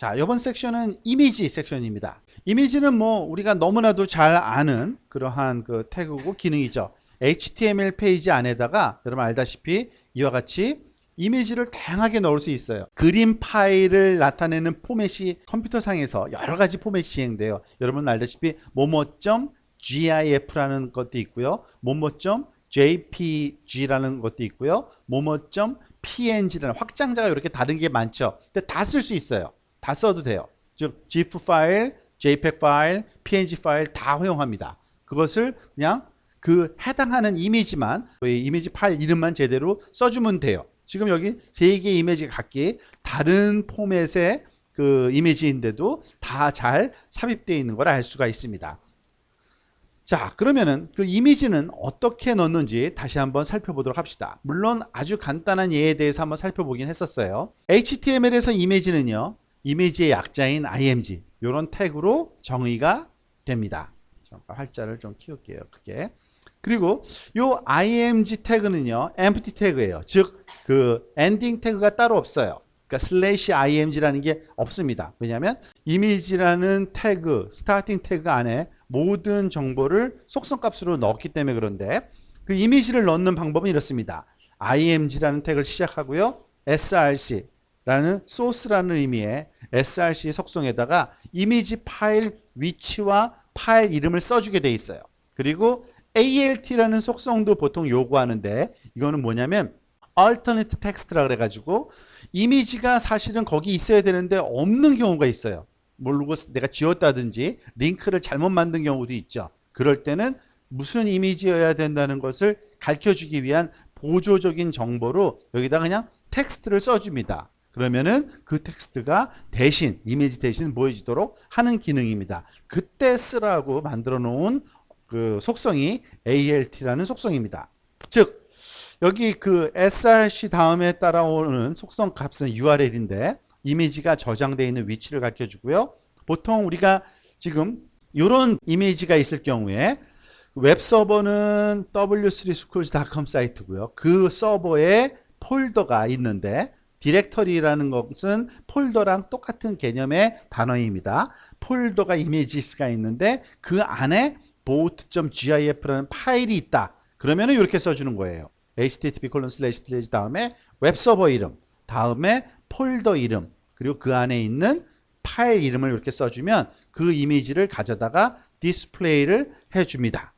자, 이번 섹션은 이미지 섹션입니다. 이미지는 뭐 우리가 너무나도 잘 아는 그러한 그 태그고 기능이죠. HTML 페이지 안에다가 여러분 알다시피 이와 같이 이미지를 다양하게 넣을 수 있어요. 그림 파일을 나타내는 포맷이 컴퓨터상에서 여러 가지 포맷이 진행돼요. 여러분 알다시피 momo.gif라는 것도 있고요. momo.jpg라는 것도 있고요. momo.png라는 확장자가 이렇게 다른 게 많죠. 근데 다 쓸 수 있어요. 다 써도 돼요. 즉 GIF 파일, JPEG 파일, PNG 파일 다 허용합니다. 그것을 그냥 그 해당하는 이미지만, 이미지 파일 이름만 제대로 써주면 돼요. 지금 여기 3개의 이미지가 각기 다른 포맷의 그 이미지인데도 다 잘 삽입되어 있는 걸 알 수가 있습니다. 자, 그러면은 그 이미지는 어떻게 넣는지 다시 한번 살펴보도록 합시다. 물론 아주 간단한 예에 대해서 한번 살펴보긴 했었어요. HTML에서 이미지는요, 이미지의 약자인 img 이런 태그로 정의가 됩니다. 잠깐 활자를 좀 키울게요. 크게. 그리고 요 img 태그는요, empty 태그예요. 즉 그 엔딩 태그가 따로 없어요. 그러니까 /img라는 게 없습니다. 왜냐하면 이미지라는 태그, 스타팅 태그 안에 모든 정보를 속성값으로 넣었기 때문에 그런데 그 이미지를 넣는 방법은 이렇습니다. img라는 태그를 시작하고요. src라는 소스라는 의미의 src 속성에다가 이미지 파일 위치와 파일 이름을 써주게 돼 있어요. 그리고 alt라는 속성도 보통 요구하는데 이거는 뭐냐면 alternate text라 그래가지고 이미지가 사실은 거기 있어야 되는데 없는 경우가 있어요. 모르고 내가 지웠다든지 링크를 잘못 만든 경우도 있죠. 그럴 때는 무슨 이미지여야 된다는 것을 가르쳐주기 위한 보조적인 정보로 여기다 그냥 텍스트를 써줍니다. 그러면은 그 텍스트가 대신 이미지 대신 보여지도록 하는 기능입니다. 그때 쓰라고 만들어 놓은 그 속성이 alt라는 속성입니다. 즉 여기 그 src 다음에 따라오는 속성 값은 url인데 이미지가 저장되어 있는 위치를 가르쳐 주고요. 보통 우리가 지금 이런 이미지가 있을 경우에 웹서버는 w3schools.com 사이트고요. 그 서버에 폴더가 있는데 디렉터리라는 것은 폴더랑 똑같은 개념의 단어입니다. 폴더가 이미지스가 있는데 그 안에 boat.gif라는 파일이 있다. 그러면 이렇게 써주는 거예요. http:// 다음에 웹서버 이름, 다음에 폴더 이름, 그리고 그 안에 있는 파일 이름을 이렇게 써주면 그 이미지를 가져다가 디스플레이를 해줍니다.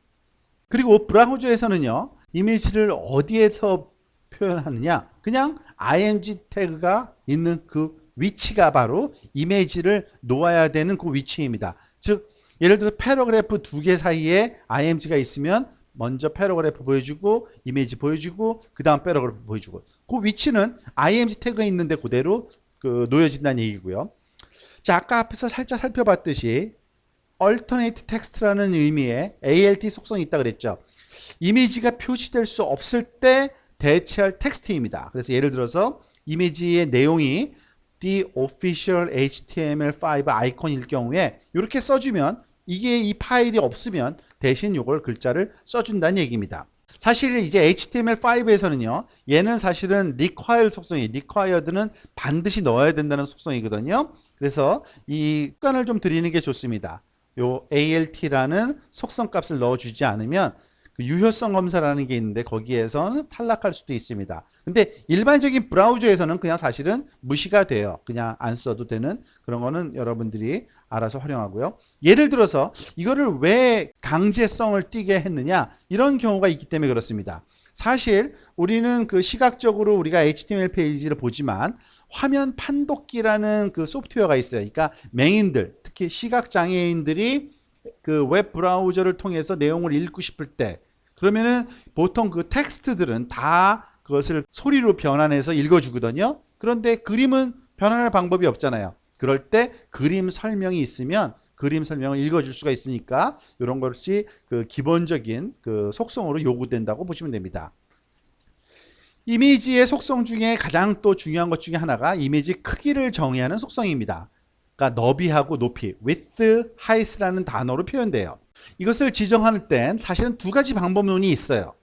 그리고 브라우저에서는요, 이미지를 어디에서 표현하느냐? 그냥 img 태그가 있는 그 위치가 바로 이미지를 놓아야 되는 그 위치입니다. 즉 예를 들어서 패러그래프 2개 사이에 img가 있으면 먼저 패러그래프 보여주고 이미지 보여주고 그 다음 패러그래프 보여주고 그 위치는 img 태그가 있는데 그대로 그 놓여진다는 얘기고요. 자, 아까 앞에서 살짝 살펴봤듯이 alternate text라는 의미의 alt 속성이 있다 그랬죠. 이미지가 표시될 수 없을 때 대체할 텍스트입니다. 그래서 예를 들어서 이미지의 내용이 the official HTML5 아이콘일 경우에 이렇게 써주면 이게 이 파일이 없으면 대신 이걸 글자를 써준다는 얘기입니다. 사실 이제 HTML5에서는요, 얘는 사실은 require 속성이, required는 반드시 넣어야 된다는 속성이거든요. 그래서 이 습관을 좀 드리는 게 좋습니다. 요 alt라는 속성 값을 넣어주지 않으면 그 유효성 검사라는 게 있는데 거기에서는 탈락할 수도 있습니다. 근데 일반적인 브라우저에서는 그냥 사실은 무시가 돼요. 그냥 안 써도 되는 그런 거는 여러분들이 알아서 활용하고요. 예를 들어서 이거를 왜 강제성을 띠게 했느냐 이런 경우가 있기 때문에 그렇습니다. 사실 우리는 그 시각적으로 우리가 HTML 페이지를 보지만 화면 판독기라는 그 소프트웨어가 있어요. 그러니까 맹인들, 특히 시각장애인들이 그 웹 브라우저를 통해서 내용을 읽고 싶을 때 그러면은 보통 그 텍스트들은 다 그것을 소리로 변환해서 읽어주거든요. 그런데 그림은 변환할 방법이 없잖아요. 그럴 때 그림 설명이 있으면 그림 설명을 읽어줄 수가 있으니까 이런 것이 그 기본적인 그 속성으로 요구된다고 보시면 됩니다. 이미지의 속성 중에 가장 또 중요한 것 중에 하나가 이미지 크기를 정의하는 속성입니다. 그러니까 너비하고 높이, width, height라는 단어로 표현돼요. 이것을 지정할 땐 사실은 두 가지 방법론이 있어요.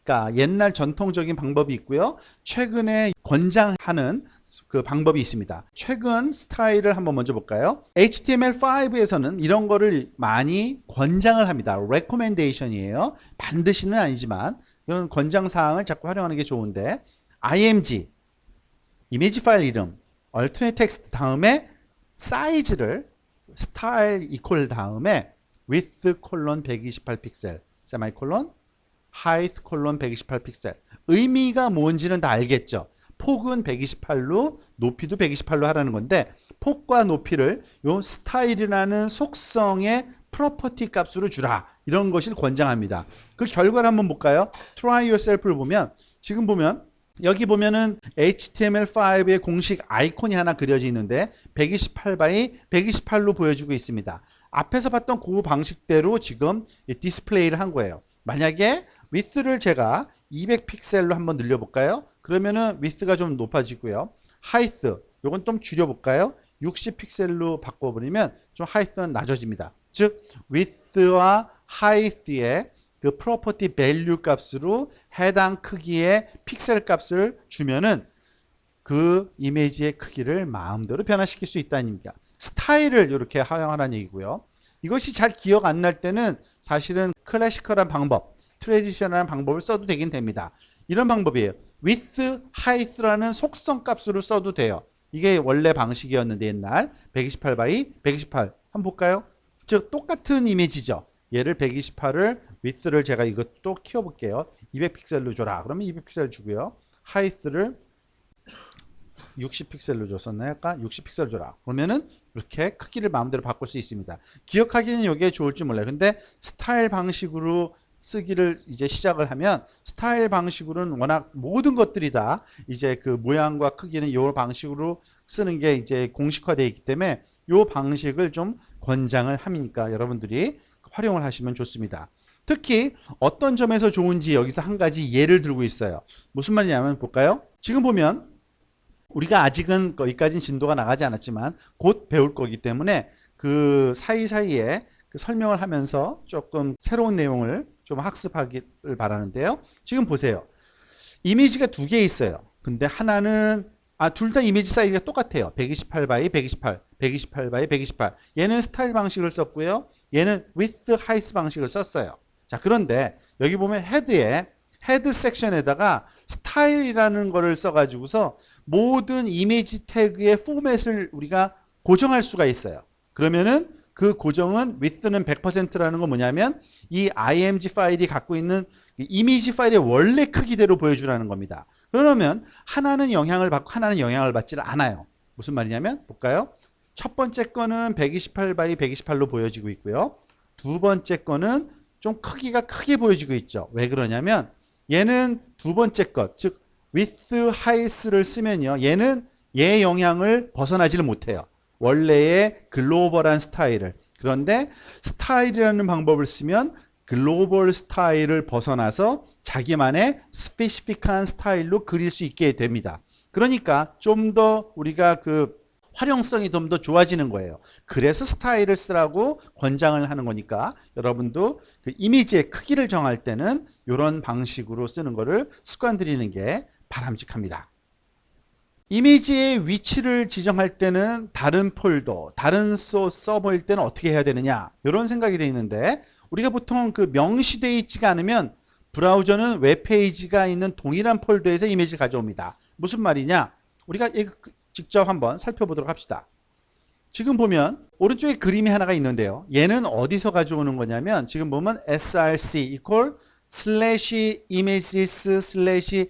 할까? 옛날 전통적인 방법이 있고요. 최근에 권장하는 그 방법이 있습니다. 최근 스타일을 한번 먼저 볼까요? HTML5에서는 이런 거를 많이 권장을 합니다. recommendation이에요. 반드시는 아니지만 이런 권장 사항을 자꾸 활용하는 게 좋은데 img 이미지 파일 이름 alternate text 다음에 사이즈를 스타일 이퀄 다음에 width 콜론 128 픽셀 세마이콜론 height 콜론 128 픽셀 의미가 뭔지는 다 알겠죠. 폭은 128로 높이도 128로 하라는 건데 폭과 높이를 요 스타일이라는 속성의 프로퍼티 값으로 주라 이런 것을 권장합니다. 그 결과를 한번 볼까요? try yourself를 보면 지금 보면 여기 보면은 HTML5의 공식 아이콘이 하나 그려져 있는데 128by 128로 보여주고 있습니다. 앞에서 봤던 그 방식대로 지금 디스플레이를 한 거예요. 만약에 width를 제가 200픽셀로 한번 늘려볼까요? 그러면은 width가 좀 높아지고요. height 요건 좀 줄여볼까요? 60픽셀로 바꿔버리면 좀 height는 낮아집니다. 즉 width와 height의 그 프로퍼티 밸류 값으로 해당 크기의 픽셀 값을 주면은 그 이미지의 크기를 마음대로 변화시킬 수 있다는 얘기입니다. 스타일을 이렇게 활용하라는 얘기고요. 이것이 잘 기억 안 날 때는 사실은 클래시컬한 방법, 트레디셔널한 방법을 써도 되긴 됩니다. 이런 방법이에요. width, height라는 속성 값으로 써도 돼요. 이게 원래 방식이었는데 옛날 128by 128 한번 볼까요? 즉 똑같은 이미지죠. 얘를 128을 width를 제가 이것도 키워볼게요. 200픽셀로 줘라. 그러면 200픽셀 주고요. height를 60픽셀로 줬었나요? 아까 60픽셀 줘라. 그러면은 이렇게 크기를 마음대로 바꿀 수 있습니다. 기억하기는 이게 좋을지 몰라요. 근데 스타일 방식으로 쓰기를 이제 시작을 하면 스타일 방식으로는 워낙 모든 것들이 다 이제 그 모양과 크기는 이 방식으로 쓰는 게 이제 공식화되어 있기 때문에 이 방식을 좀 권장을 하니까 여러분들이 활용을 하시면 좋습니다. 특히 어떤 점에서 좋은지 여기서 한 가지 예를 들고 있어요. 무슨 말이냐면 볼까요? 지금 보면 우리가 아직은 거기까지는 진도가 나가지 않았지만 곧 배울 거기 때문에 그 사이사이에 그 설명을 하면서 조금 새로운 내용을 좀 학습하기를 바라는데요. 지금 보세요. 이미지가 두 개 있어요. 근데 하나는 둘 다 이미지 사이즈가 똑같아요. 128by 128, 128by 128. 얘는 스타일 방식을 썼고요. 얘는 width, height 방식을 썼어요. 자, 그런데 여기 보면 헤드 섹션에다가 스타일이라는 거를 써가지고서 모든 이미지 태그의 포맷을 우리가 고정할 수가 있어요. 그러면은 그 고정은 width는 100%라는 건 뭐냐면 이 img 파일이 갖고 있는 이미지 파일의 원래 크기대로 보여주라는 겁니다. 그러면 하나는 영향을 받고 하나는 영향을 받지 않아요. 무슨 말이냐면 볼까요? 첫 번째 거는 128by 128로 보여지고 있고요. 두 번째 거는 좀 크기가 크게 보여지고 있죠. 왜 그러냐면 얘는 두 번째 것, 즉 width, height를 쓰면요. 얘는 얘 영향을 벗어나지를 못해요. 원래의 글로벌한 스타일을. 그런데 스타일이라는 방법을 쓰면 글로벌 스타일을 벗어나서 자기만의 스페시픽한 스타일로 그릴 수 있게 됩니다. 그러니까 좀 더 우리가 그 활용성이 좀 더 좋아지는 거예요. 그래서 스타일을 쓰라고 권장을 하는 거니까 여러분도 그 이미지의 크기를 정할 때는 이런 방식으로 쓰는 거를 습관 들이는 게 바람직합니다. 이미지의 위치를 지정할 때는 다른 폴더, 다른 서버일 때는 어떻게 해야 되느냐 이런 생각이 돼 있는데 우리가 보통 그 명시되어 있지가 않으면 브라우저는 웹페이지가 있는 동일한 폴더에서 이미지를 가져옵니다. 무슨 말이냐? 우리가 직접 한번 살펴보도록 합시다. 지금 보면 오른쪽에 그림이 하나가 있는데요. 얘는 어디서 가져오는 거냐면 지금 보면 src equal slash images slash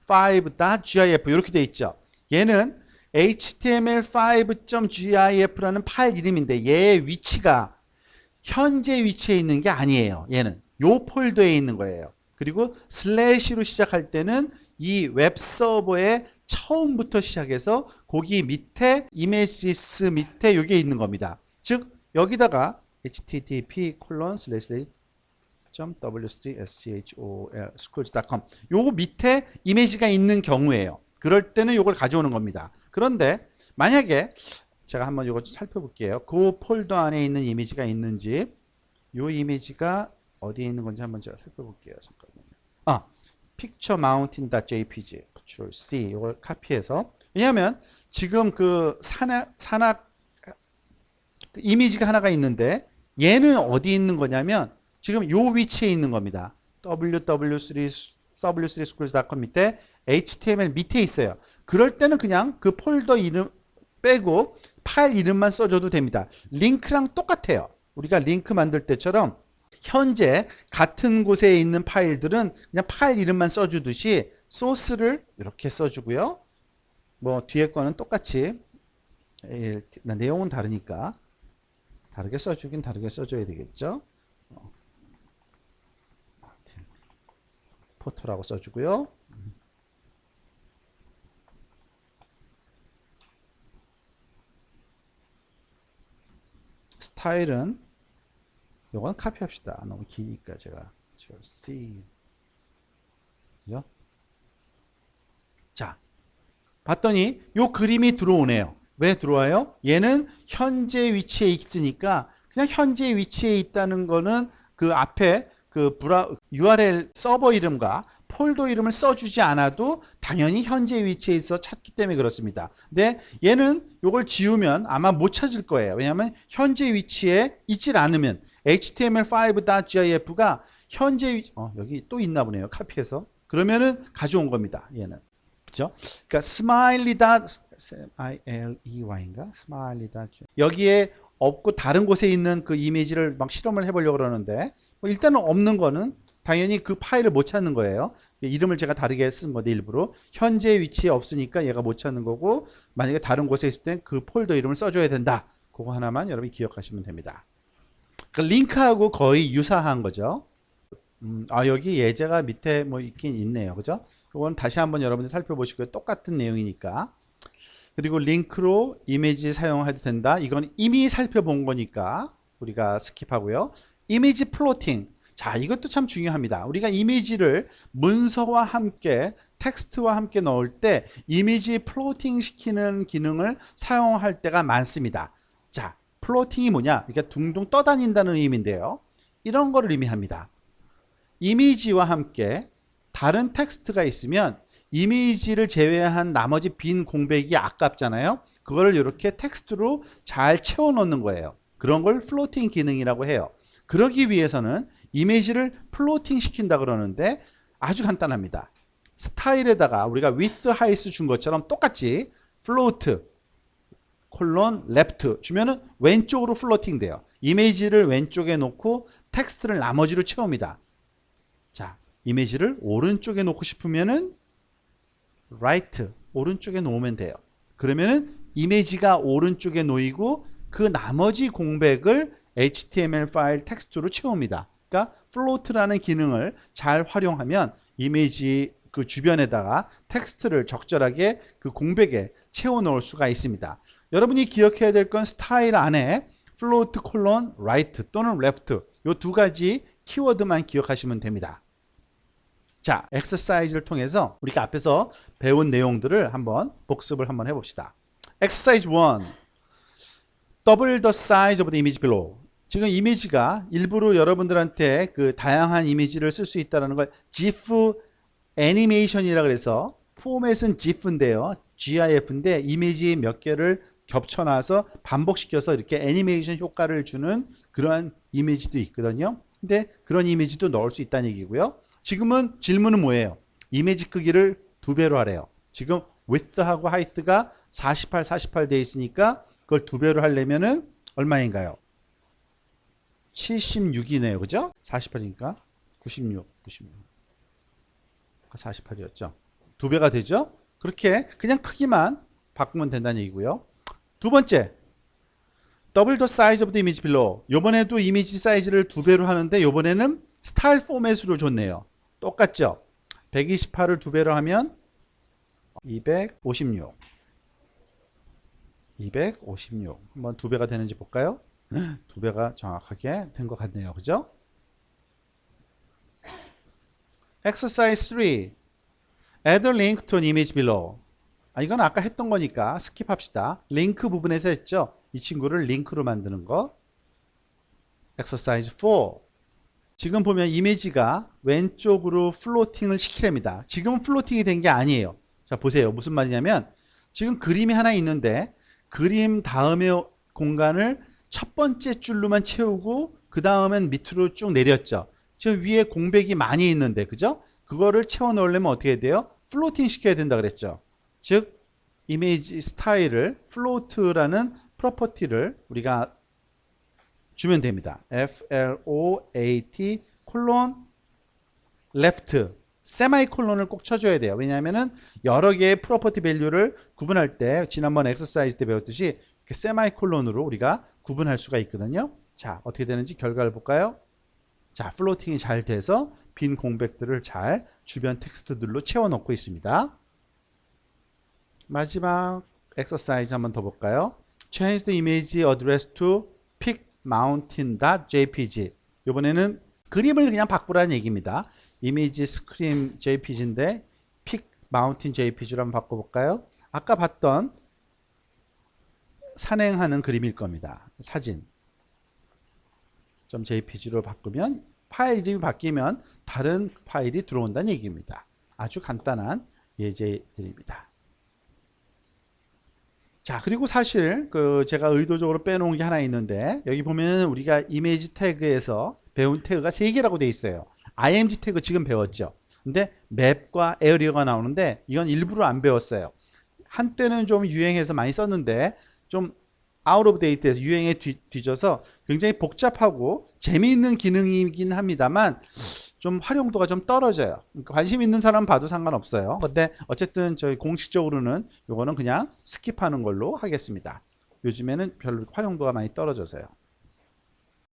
html5.gif 이렇게 돼 있죠. 얘는 html5.gif라는 파일 이름인데 얘의 위치가 현재 위치에 있는 게 아니에요. 얘는 요 폴더에 있는 거예요. 그리고 슬래시로 시작할 때는 이 웹 서버의 처음부터 시작해서 거기 밑에 이메시스 밑에 여기에 있는 겁니다. 즉 여기다가 http://wcschol.com 요거 밑에 이미지가 있는 경우에요. 그럴 때는 요걸 가져오는 겁니다. 그런데 만약에 제가 한번 이거 살펴볼게요. 그 폴더 안에 있는 이미지가 있는지 요 이미지가 어디에 있는 건지 한번 제가 살펴볼게요. 잠깐만요. 아, picturemountain.jpg Ctrl C 이걸 카피해서, 왜냐하면 지금 그 산악 그 이미지가 하나가 있는데 얘는 어디 있는 거냐면 지금 요 위치에 있는 겁니다. www3schools.com 밑에 HTML 밑에 있어요. 그럴 때는 그냥 그 폴더 이름 빼고 파일 이름만 써줘도 됩니다. 링크랑 똑같아요. 우리가 링크 만들 때처럼 현재 같은 곳에 있는 파일들은 그냥 파일 이름만 써주듯이 소스를 이렇게 써주고요. 뭐 뒤에 거는 똑같이 내용은 다르니까 다르게 써주긴 다르게 써줘야 되겠죠. 포토라고 써주고요. 스타일은 요건 카피합시다. 너무 기니까 제가 C 그죠? 자, 봤더니 요 그림이 들어오네요. 왜 들어와요? 얘는 현재 위치에 있으니까 그냥 현재 위치에 있다는 거는 그 앞에 그 URL 서버 이름과 폴더 이름을 써주지 않아도 당연히 현재 위치에 있어 찾기 때문에 그렇습니다. 근데 얘는 요걸 지우면 아마 못 찾을 거예요. 왜냐하면 현재 위치에 있질 않으면 html5.gif가 현재 여기 또 있나 보네요. 카피해서. 그러면은 가져온 겁니다. 얘는. 그죠? 그러니까 smiley.in가? smiley. 여기에 없고 다른 곳에 있는 그 이미지를 막 실험을 해보려고 그러는데 뭐 일단은 없는 거는 당연히 그 파일을 못 찾는 거예요. 이름을 제가 다르게 쓴 건데 일부러 현재 위치에 없으니까 얘가 못 찾는 거고, 만약에 다른 곳에 있을 땐 그 폴더 이름을 써줘야 된다. 그거 하나만 여러분이 기억하시면 됩니다. 그 링크하고 거의 유사한 거죠. 여기 예제가 밑에 뭐 있긴 있네요. 그죠? 이건 다시 한번 여러분들 살펴보시고요. 똑같은 내용이니까. 그리고 링크로 이미지 사용해도 된다. 이건 이미 살펴본 거니까 우리가 스킵하고요. 이미지 플로팅. 자, 이것도 참 중요합니다. 우리가 이미지를 문서와 함께 텍스트와 함께 넣을 때 이미지 플로팅 시키는 기능을 사용할 때가 많습니다. 자, 플로팅이 뭐냐? 이게 둥둥 떠다닌다는 의미인데요. 이런 거를 의미합니다. 이미지와 함께 다른 텍스트가 있으면 이미지를 제외한 나머지 빈 공백이 아깝잖아요. 그거를 이렇게 텍스트로 잘 채워 넣는 거예요. 그런 걸 플로팅 기능이라고 해요. 그러기 위해서는 이미지를 플로팅 시킨다 그러는데 아주 간단합니다. 스타일에다가 우리가 width, height 준 것처럼 똑같이 float, left 주면은 왼쪽으로 플로팅 돼요. 이미지를 왼쪽에 놓고 텍스트를 나머지로 채웁니다. 자, 이미지를 오른쪽에 놓고 싶으면은 right, 오른쪽에 놓으면 돼요. 그러면은 이미지가 오른쪽에 놓이고 그 나머지 공백을 HTML 파일 텍스트로 채웁니다. 그러니까 float라는 기능을 잘 활용하면 이미지 그 주변에다가 텍스트를 적절하게 그 공백에 채워 넣을 수가 있습니다. 여러분이 기억해야 될 건 스타일 안에 float, right 또는 left 이 두 가지 키워드만 기억하시면 됩니다. 자, 엑서사이즈를 통해서 우리가 앞에서 배운 내용들을 한번 복습을 한번 해봅시다. Exercise 1. Double the size of the image below. 지금 이미지가 일부러 여러분들한테 그 다양한 이미지를 쓸 수 있다는 걸 GIF 애니메이션이라 그래서 포맷은 GIF인데요. GIF인데 이미지 몇 개를 겹쳐놔서 반복시켜서 이렇게 애니메이션 효과를 주는 그러한 이미지도 있거든요. 근데 그런 이미지도 넣을 수 있다는 얘기고요. 지금은 질문은 뭐예요? 이미지 크기를 2배로 하래요. 지금 width하고 height가 48, 48 돼 있으니까 그걸 2배로 하려면은 얼마인가요? 76이네요. 그죠? 48이니까 96. 48이었죠. 2배가 되죠? 그렇게 그냥 크기만 바꾸면 된다는 얘기고요. 두 번째, double the size of the image below. 요번에도 이미지 사이즈를 2배로 하는데 요번에는 스타일 포맷으로 줬네요. 똑같죠? 128을 2배로 하면 256. 256. 한번 2배가 되는지 볼까요? 2배가 정확하게 된 것 같네요. 그죠? Exercise 3. Add a link to an image below. 이건 아까 했던 거니까 스킵합시다. 링크 부분에서 했죠? 이 친구를 링크로 만드는 거. Exercise 4. 지금 보면 이미지가 왼쪽으로 플로팅을 시키랍니다. 지금은 플로팅이 된 게 아니에요. 자, 보세요. 무슨 말이냐면 지금 그림이 하나 있는데 그림 다음의 공간을 첫 번째 줄로만 채우고 그 다음엔 밑으로 쭉 내렸죠. 지금 위에 공백이 많이 있는데, 그죠? 그거를 채워 넣으려면 어떻게 해야 돼요? 플로팅 시켜야 된다 그랬죠. 즉 이미지 스타일을 플로트라는 프로퍼티를 우리가 주면 됩니다. float 콜론 left 세마이콜론을 꼭 쳐줘야 돼요. 왜냐하면은 여러 개의 프로퍼티 밸류를 구분할 때 지난번 엑서사이즈 때 배웠듯이 이렇게 세마이콜론으로 우리가 구분할 수가 있거든요. 자, 어떻게 되는지 결과를 볼까요? 자, 플로팅이 잘 돼서 빈 공백들을 잘 주변 텍스트들로 채워 넣고 있습니다. 마지막 엑서사이즈 한번 더 볼까요? Change the image address to pic mountain.jpg. 이번에는 그림을 그냥 바꾸라는 얘기입니다. 이미지 스크린 jpg인데 pic mountain jpg로 한번 바꿔볼까요? 아까 봤던 산행하는 그림일 겁니다. 사진. .jpg로 바꾸면 파일 이름이 바뀌면 다른 파일이 들어온다는 얘기입니다. 아주 간단한 예제들입니다. 자, 그리고 사실 제가 의도적으로 빼놓은 게 하나 있는데 여기 보면 우리가 이미지 태그에서 배운 태그가 3개라고 되어 있어요. img 태그 지금 배웠죠. 근데 맵과 에어리어가 나오는데 이건 일부러 안 배웠어요. 한때는 좀 유행해서 많이 썼는데 좀 아웃 오브 데이트에서 유행에 뒤져서 굉장히 복잡하고 재미있는 기능이긴 합니다만 좀 활용도가 좀 떨어져요. 그러니까 관심 있는 사람 봐도 상관없어요. 근데 어쨌든 저희 공식적으로는 이거는 그냥 스킵하는 걸로 하겠습니다. 요즘에는 별로 활용도가 많이 떨어져서요.